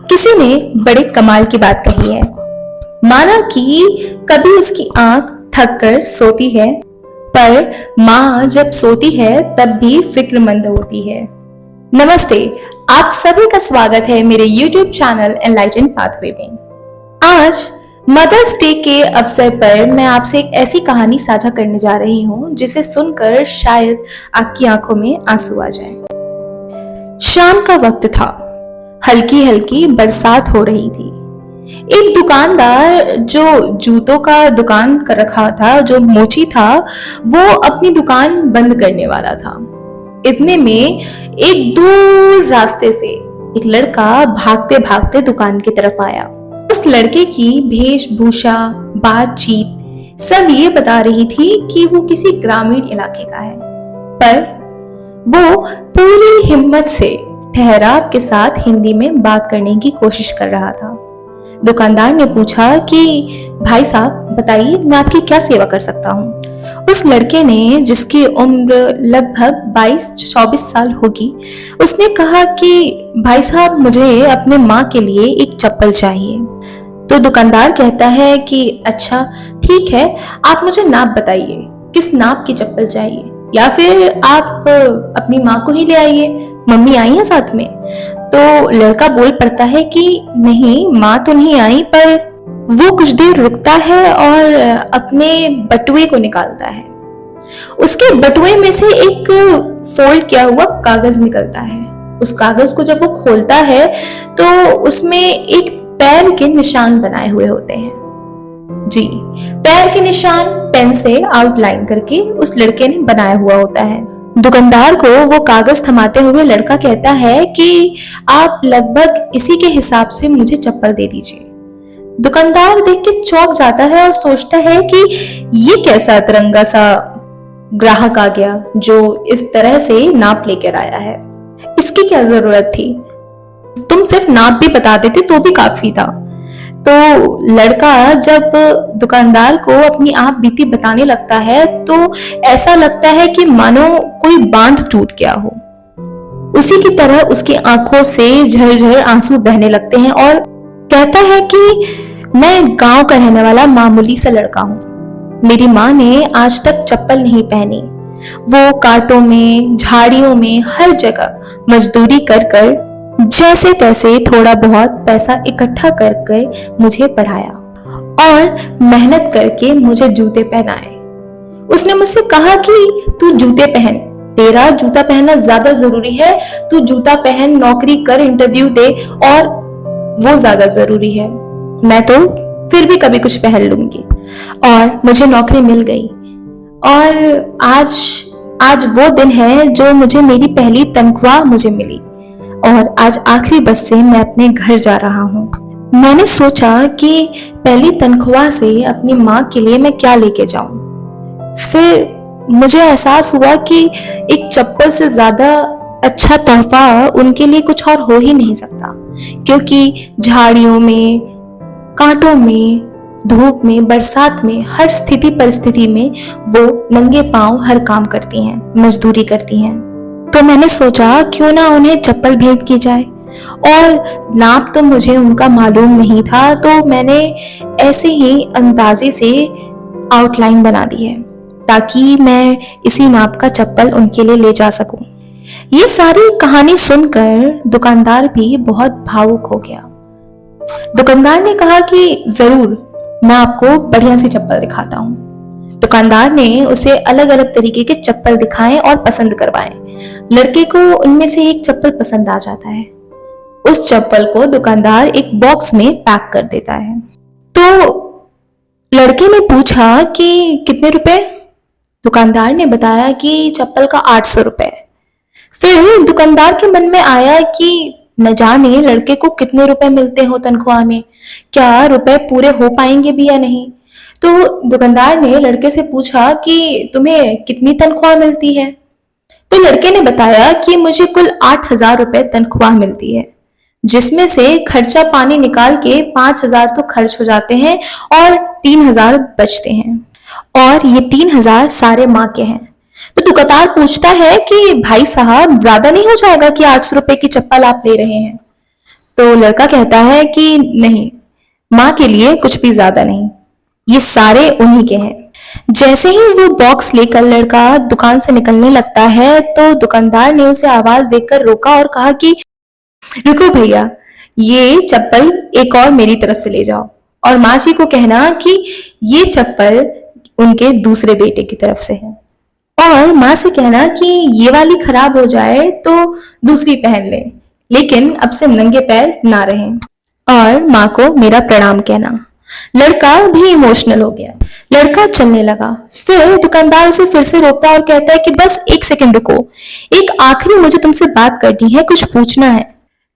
किसी ने बड़े कमाल की बात कही है। माना कि कभी उसकी आंख थक कर सोती है, पर माँ जब सोती है तब भी फिक्रमंद होती है। नमस्ते, आप सभी का स्वागत है मेरे YouTube चैनल एनलाइटन पाथवे में। आज मदर्स डे के अवसर पर मैं आपसे एक ऐसी कहानी साझा करने जा रही हूँ जिसे सुनकर शायद आपकी आंखों में आंसू आ जाए। शाम का वक्त था, हल्की हल्की बरसात हो रही थी। एक दुकानदार जो जूतों का दुकान कर रखा था, जो मोची था, वो अपनी दुकान बंद करने वाला था। इतने में एक दूर रास्ते से एक लड़का भागते भागते दुकान की तरफ आया। उस लड़के की वेशभूषा, बातचीत सब ये बता रही थी कि वो किसी ग्रामीण इलाके का है, पर वो पूरी हिम्मत से ठहराव के साथ हिंदी में बात करने की कोशिश कर रहा था। दुकानदार ने पूछा कि भाई साहब बताइए, मैं आपकी क्या सेवा कर सकता हूँ। उस लड़के ने, जिसकी उम्र लगभग 22-24 साल होगी, उसने कहा कि भाई साहब मुझे अपने माँ के लिए एक चप्पल चाहिए। तो दुकानदार कहता है कि अच्छा ठीक है, आप मुझे नाप बताइए, किस नाप की चप्पल चाहिए, या फिर आप अपनी माँ को ही ले आइए, मम्मी आई है साथ में। तो लड़का बोल पड़ता है कि नहीं, माँ तो नहीं आई, पर वो कुछ देर रुकता है और अपने बटुए को निकालता है। उसके बटुए में से एक फोल्ड किया हुआ कागज निकलता है। उस कागज को जब वो खोलता है तो उसमें एक पैर के निशान बनाए हुए होते हैं। जी, पैर के निशान पेन से आउटलाइन करके उस लड़के ने बनाया हुआ होता है। दुकानदार को वो कागज थमाते हुए लड़का कहता है कि आप लगभग इसी के हिसाब से मुझे चप्पल दे दीजिए। दुकानदार देख के चौंक जाता है और सोचता है कि ये कैसा अतरंगा सा ग्राहक आ गया जो इस तरह से नाप लेकर आया है, इसकी क्या जरूरत थी, तुम सिर्फ नाप भी बता देते तो भी काफी था। तो लड़का जब दुकानदार को अपनी आप बीती बताने लगता है तो ऐसा लगता है कि मानो कोई बांध टूट गया हो। उसी की तरह उसकी आंखों से झरझर आंसू बहने लगते हैं और कहता है कि मैं गांव का रहने वाला मामूली सा लड़का हूँ। मेरी माँ ने आज तक चप्पल नहीं पहनी। वो कांटों में, झाड़ियों में, हर जगह मजदूरी कर कर जैसे तैसे थोड़ा बहुत पैसा इकट्ठा करके मुझे पढ़ाया और मेहनत करके मुझे जूते पहनाए। उसने मुझसे कहा कि तू जूते पहन, तेरा जूता पहनना ज्यादा जरूरी है, तू जूता पहन, नौकरी कर, इंटरव्यू दे, और वो ज्यादा जरूरी है। मैं तो फिर भी कभी कुछ पहन लूंगी। और मुझे नौकरी मिल गई और आज वो दिन है जो मुझे मेरी पहली तनख्वाह मुझे मिली और आज आखिरी बस से मैं अपने घर जा रहा हूँ। मैंने सोचा कि पहली तनख्वाह से अपनी माँ के लिए मैं क्या लेके जाऊं। फिर मुझे एहसास हुआ कि एक चप्पल से ज्यादा अच्छा तोहफा उनके लिए कुछ और हो ही नहीं सकता, क्योंकि झाड़ियों में, कांटों में, धूप में, बरसात में, हर स्थिति परिस्थिति में वो नंगे पांव हर काम करती हैं, मजदूरी करती हैं। तो मैंने सोचा क्यों ना उन्हें चप्पल भेंट की जाए, और नाप तो मुझे उनका मालूम नहीं था, तो मैंने ऐसे ही अंदाजे से आउटलाइन बना दी है ताकि मैं इसी नाप का चप्पल उनके लिए ले जा सकूं। ये सारी कहानी सुनकर दुकानदार भी बहुत भावुक हो गया। दुकानदार ने कहा कि जरूर, मैं आपको बढ़िया सी चप्पल दिखाता हूँ। दुकानदार ने उसे अलग अलग तरीके के चप्पल दिखाए और पसंद करवाए। लड़के को उनमें से एक चप्पल पसंद आ जाता है। उस चप्पल को दुकानदार एक बॉक्स में पैक कर देता है। तो लड़के ने पूछा कि कितने रुपए? दुकानदार ने बताया कि चप्पल का 800 रुपए। फिर दुकानदार के मन में आया कि न जाने लड़के को कितने रुपए मिलते हो तनख्वाह में, क्या रुपए पूरे हो पाएंगे भी या नहीं। तो दुकानदार ने लड़के से पूछा कि तुम्हें कितनी तनख्वाह मिलती है। तो लड़के ने बताया कि मुझे कुल 8,000 रुपए तनख्वाह मिलती है, जिसमें से खर्चा पानी निकाल के 5,000 तो खर्च हो जाते हैं और 3,000 बचते हैं, और ये 3,000 सारे माँ के हैं। तो दुकानदार पूछता है कि भाई साहब ज्यादा नहीं हो जाएगा कि 800 रुपए की चप्पल आप ले रहे हैं। तो लड़का कहता है कि नहीं, माँ के लिए कुछ भी ज्यादा नहीं, ये सारे उन्हीं के हैं। जैसे ही वो बॉक्स लेकर लड़का दुकान से निकलने लगता है तो दुकानदार ने उसे आवाज देकर रोका और कहा कि रुको भैया, ये चप्पल एक और मेरी तरफ से ले जाओ, और माँ जी को कहना कि ये चप्पल उनके दूसरे बेटे की तरफ से है, और माँ से कहना कि ये वाली खराब हो जाए तो दूसरी पहन ले, लेकिन अब से नंगे पैर ना रहें, और माँ को मेरा प्रणाम कहना। लड़का भी इमोशनल हो गया, लड़का चलने लगा। फिर दुकानदार उसे फिर से रोकता और कहता है कि बस एक सेकंड रुको, एक आखिरी मुझे तुमसे बात करनी है, कुछ पूछना है।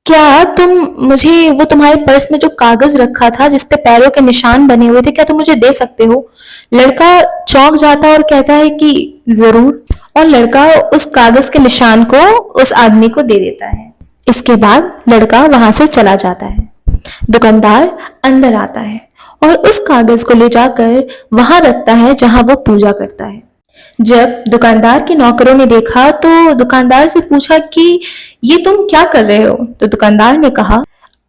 क्या तुम मुझे वो तुम्हारे पर्स में जो कागज रखा था जिसपे पैरों के निशान बने हुए थे, क्या तुम मुझे दे सकते हो? लड़का चौंक जाता और कहता है कि जरूर, और लड़का उस कागज के निशान को उस आदमी को दे देता है। इसके बाद लड़का वहां से चला जाता है। दुकानदार अंदर आता है और उस कागज को ले जाकर वहां रखता है जहां वो पूजा करता है। जब दुकानदार के नौकरों ने देखा तो दुकानदार से पूछा कि ये तुम क्या कर रहे हो? तो दुकानदार ने कहा,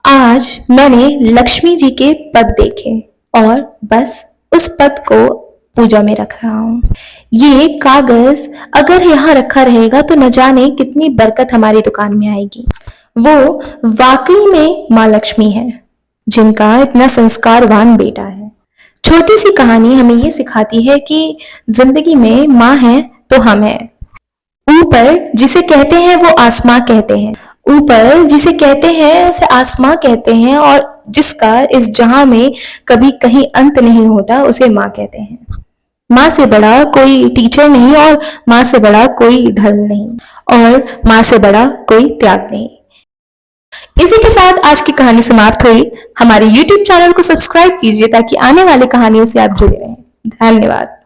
आज मैंने लक्ष्मी जी के पद देखे और बस उस पद को पूजा में रख रहा हूँ। ये कागज अगर यहाँ रखा रहेगा तो न जाने कितनी बरकत हमारी दुकान में आएगी। वो वाकई में माँ लक्ष्मी है, जिनका इतना संस्कारवान बेटा है। छोटी सी कहानी हमें ये सिखाती है कि जिंदगी में माँ है तो हम हैं। ऊपर जिसे कहते हैं वो आसमां कहते हैं, ऊपर जिसे कहते हैं उसे आसमां कहते हैं, और जिसका इस जहां में कभी कहीं अंत नहीं होता उसे माँ कहते हैं। माँ से बड़ा कोई टीचर नहीं, और माँ से बड़ा कोई धर्म नहीं, और माँ से बड़ा कोई त्याग नहीं। इसी के साथ आज की कहानी समाप्त हुई। हमारे YouTube चैनल को सब्सक्राइब कीजिए ताकि आने वाली कहानियों से आप जुड़े रहें। धन्यवाद।